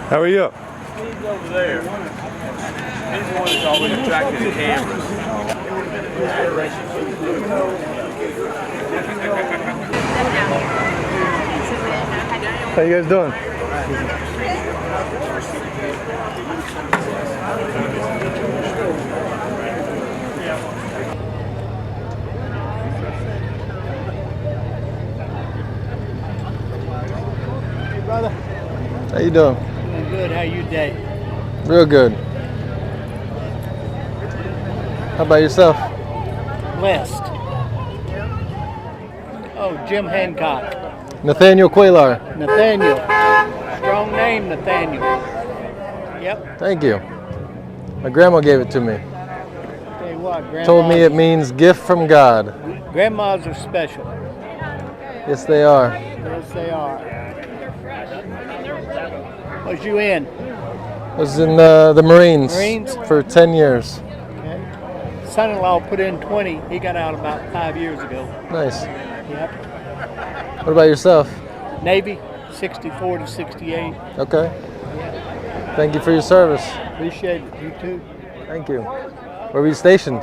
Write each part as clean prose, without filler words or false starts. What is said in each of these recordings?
How are you? He's over there. He's the one that's always attracted the cameras. How you guys doing? Hey, brother. How you doing? Doing good. How you day? Real good. How about yourself? Blessed. Oh, Jim Hancock. Nathaniel Quaylar. Nathaniel. Strong name, Nathaniel. Yep. Thank you. My grandma gave it to me. Tell you what, Told me it means gift from God. grandmas are special. Yes, they are. Yes, they are. Was you in? I was in the Marines, Marines? for 10 years. Okay. Son-in-law put in 20. He got out about 5 years ago. Nice. Yep. What about yourself? Navy, 64 to 68. Okay. Thank you for your service. Appreciate it. You too. Thank you. Where were you stationed?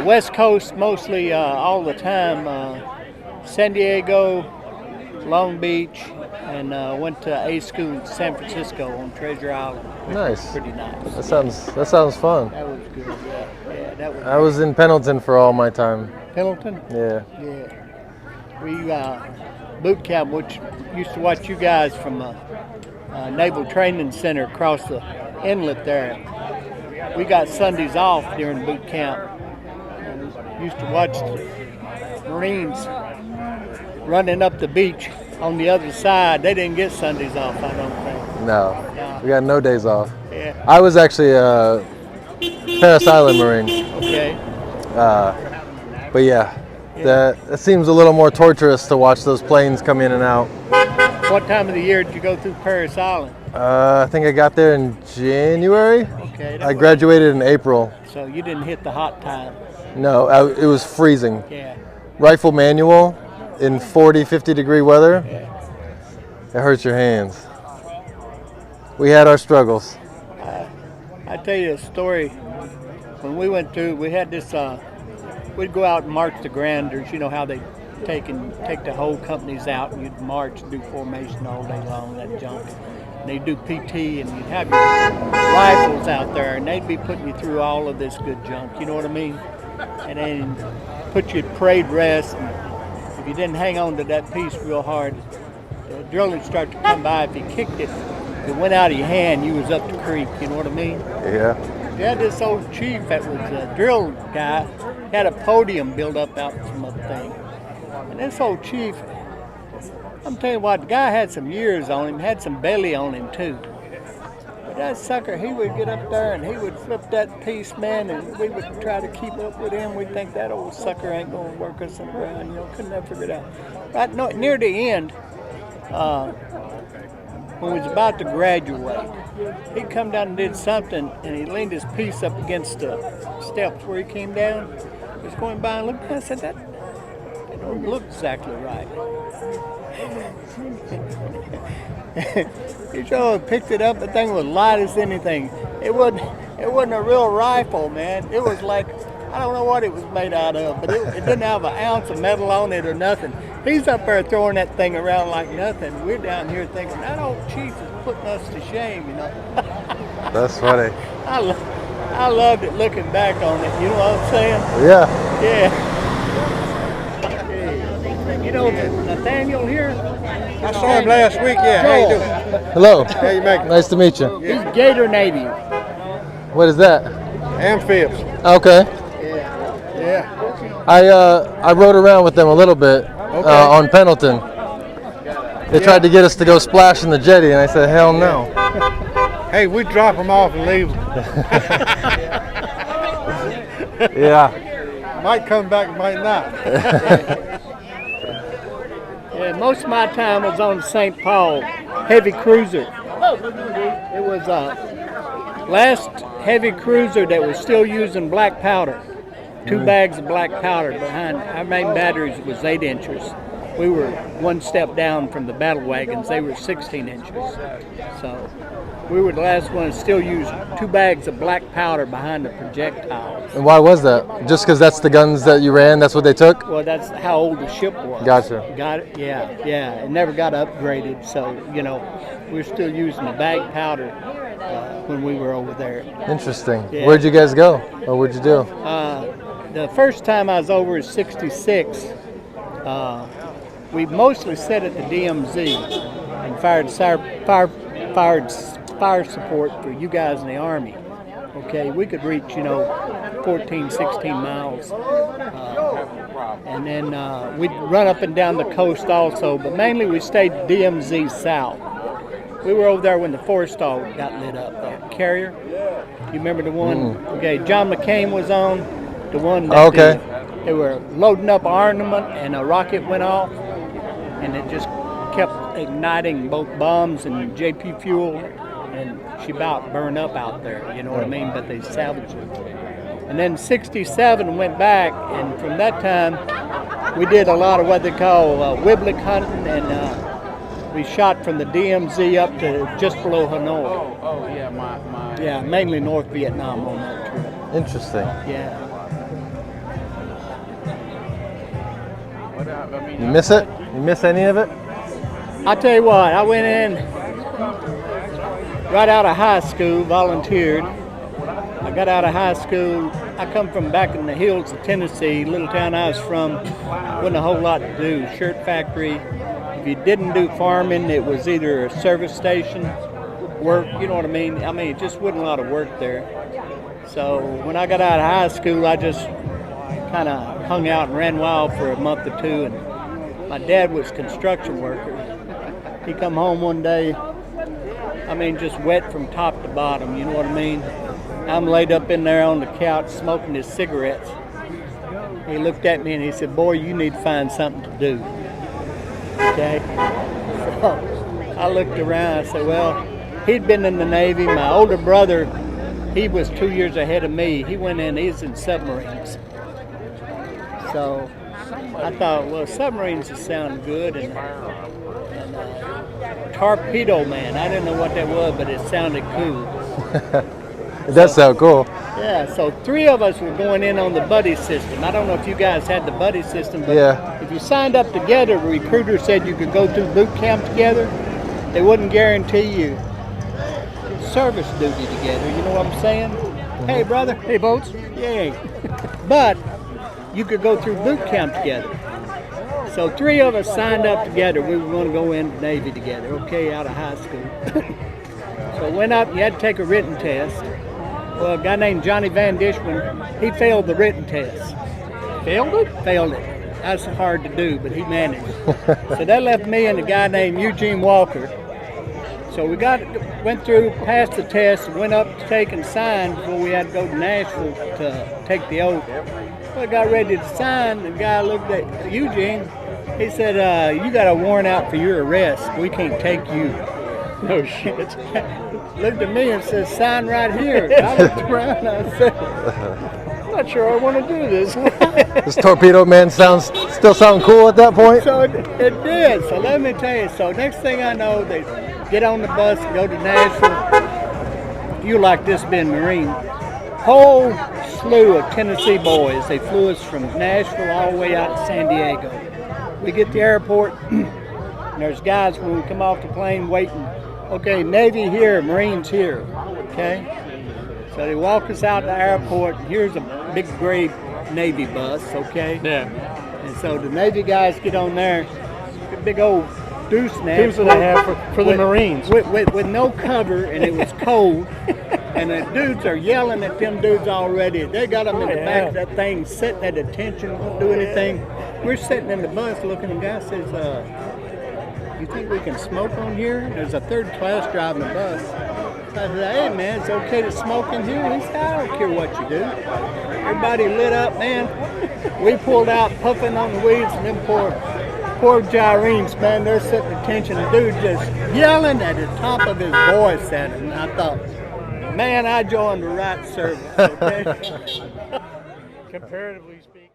West Coast mostly all the time. San Diego, Long Beach, and went to A school in San Francisco on Treasure Island. Nice. Pretty nice. That sounds fun. That was good. Yeah, that was. I was in Pendleton for all my time. Pendleton. Yeah. Yeah. We boot camp, which used to watch you guys from Naval Training Center across the inlet there. We got Sundays off during boot camp. And used to watch the Marines running up the beach on the other side. They didn't get Sundays off, I don't think. No. We got no days off. Yeah. I was actually a Parris Island Marine. Okay. But yeah, that seems a little more torturous to watch those planes come in and out. What time of the year did you go through Parris Island? I think I got there in January. Okay. I graduated in April. So you didn't hit the hot time. No, it was freezing. Yeah. Rifle manual in 40, 50 degree weather. Yeah. It hurts your hands. We had our struggles. I tell you a story. When we went through, we had this. We'd go out and march the granders. You know how they take the whole companies out, and you'd march and do formation all day long, that junk. And they'd do PT, and you'd have your rifles out there, and they'd be putting you through all of this good junk. You know what I mean? And then put you at parade rest. And if you didn't hang on to that piece real hard, the drill would start to come by. If you kicked it, it went out of your hand, you was up the creek. You know what I mean? Yeah. We had this old chief that was a drill guy, had a podium built up out from up thing. And this old chief, I'm telling you what, the guy had some years on him, had some belly on him too. But that sucker, he would get up there and he would flip that piece, man, and we would try to keep up with him. We'd think that old sucker ain't gonna work us around, you know, couldn't never figure it out. Right near the end, when we was about to graduate, he'd come down and did something, and he leaned his piece up against the steps where he came down. He was going by and looked, and I said, that don't look exactly right. He sure picked it up. The thing was light as anything. It wasn't a real rifle, man. It was like, I don't know what it was made out of, but it didn't have an ounce of metal on it or nothing. He's up there throwing that thing around like nothing. We're down here thinking, that old chief is putting us to shame, you know. That's funny. I loved it looking back on it, you know what I'm saying? Yeah. Yeah. You know Nathaniel here? I saw him last week, yeah. How you doing? Hello. How you making? Nice to meet you. He's Gator native. What is that? Amphibs. Okay. Yeah. I rode around with them a little bit on Pendleton. They tried to get us to go splash in the jetty, and I said, hell no. Hey, we drop them off and leave them. Yeah. Might come back, might not. Yeah, most of my time was on St. Paul heavy cruiser. It was last heavy cruiser that was still using black powder. 2 bags of black powder behind. Our main batteries was 8 inches. we were one step down from the battle wagons. They were 16 inches. So we were the last ones to still use 2 bags of black powder behind the projectiles. And why was that? Just because that's the guns that you ran? That's what they took? Well, that's how old the ship was. Gotcha. Got it? Yeah. It never got upgraded. So, we're still using the bag powder when we were over there. Interesting. Yeah. Where'd you guys go? Or what'd you do? The first time I was over in '66, we mostly sat at the DMZ and fire support for you guys in the Army. Okay, we could reach 14, 16 miles, and then we'd run up and down the coast also. But mainly we stayed DMZ south. We were over there when the Forrestal got lit up. Carrier, you remember the one? Okay, John McCain was on. The one that they were loading up armament and a rocket went off and it just kept igniting both bombs and JP fuel, and she about burned up out there, you know what I mean? But they salvaged it. And then '67 went back, and from that time we did a lot of what they call wibblik hunting, and we shot from the DMZ up to just below Hanoi. Yeah, mainly North Vietnam on that trip. Interesting. Yeah. You miss it? You miss any of it? I tell you what, I went in right out of high school, volunteered. I got out of high school. I come from back in the hills of Tennessee, little town I was from. Wasn't a whole lot to do. Shirt factory. If you didn't do farming, it was either a service station, work, you know what I mean? It just wasn't a lot of work there. So when I got out of high school, I just kind of hung out and ran wild for a month or two. And my dad was a construction worker. He come home one day, just wet from top to bottom, you know what I mean? I'm laid up in there on the couch smoking his cigarettes. He looked at me and he said, "Boy, you need to find something to do." Okay? So I looked around, I said, well, he'd been in the Navy. My older brother, he was 2 years ahead of me. He went in, he's in submarines. So I thought, well, submarines would sound good, and torpedo man. I didn't know what that was, but it sounded cool. It does sound cool. Yeah, so 3 of us were going in on the buddy system. I don't know if you guys had the buddy system, but if you signed up together, the recruiter said you could go through boot camp together. They wouldn't guarantee you service duty together, you know what I'm saying? Hey, brother. Hey, boats. Yay. But you could go through boot camp together. So 3 of us signed up together. We were going to go in the Navy together, okay, out of high school. So went up, you had to take a written test. Well, a guy named Johnny Van Dishman, he failed the written test. Failed it? Failed it. That's hard to do, but he managed. So that left me and a guy named Eugene Walker. So we went through, passed the test, went up to take and sign before we had to go to Nashville to take the oath. Well, I got ready to sign. The guy looked at Eugene. He said, "You got a warrant out for your arrest. We can't take you." No shit. Looked at me and said, "Sign right here." I looked around and I said, "I'm not sure I want to do this." Does Torpedo Man still sound cool at that point? So it did. So let me tell you. So next thing I know, they get on the bus and go to Nashville. You like this being Marine. Whole slew of Tennessee boys. They flew us from Nashville all the way out to San Diego. We get to the airport, and there's guys when we come off the plane waiting. Okay, Navy here, Marines here. Okay? So they walk us out to the airport, and here's a big gray Navy bus, okay? Yeah. And so the Navy guys get on there, a big old deuce net. Here's what I have for the Marines. With no cover, and it was cold. And the dudes are yelling at them dudes already. They got them in the back of that thing, sitting at attention, won't do anything. We're sitting in the bus looking, and the guy says, "You think we can smoke on here?" There's a third class driving the bus. I said, "Hey man, it's okay to smoke in here." He said, "I don't care what you do." Everybody lit up, man. We pulled out puffing on the weeds, and them poor gyrenes, man, they're sitting at attention. The dude just yelling at the top of his voice at him. And I thought, man, I joined the right service, okay? Comparatively speaking.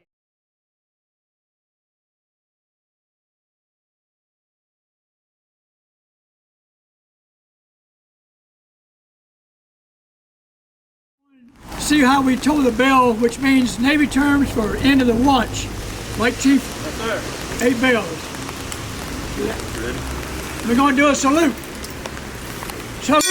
See how we told the bell, which means Navy terms for end of the watch. Right, Chief? Yes, sir. 8 bells. We're going to do a salute. Salute.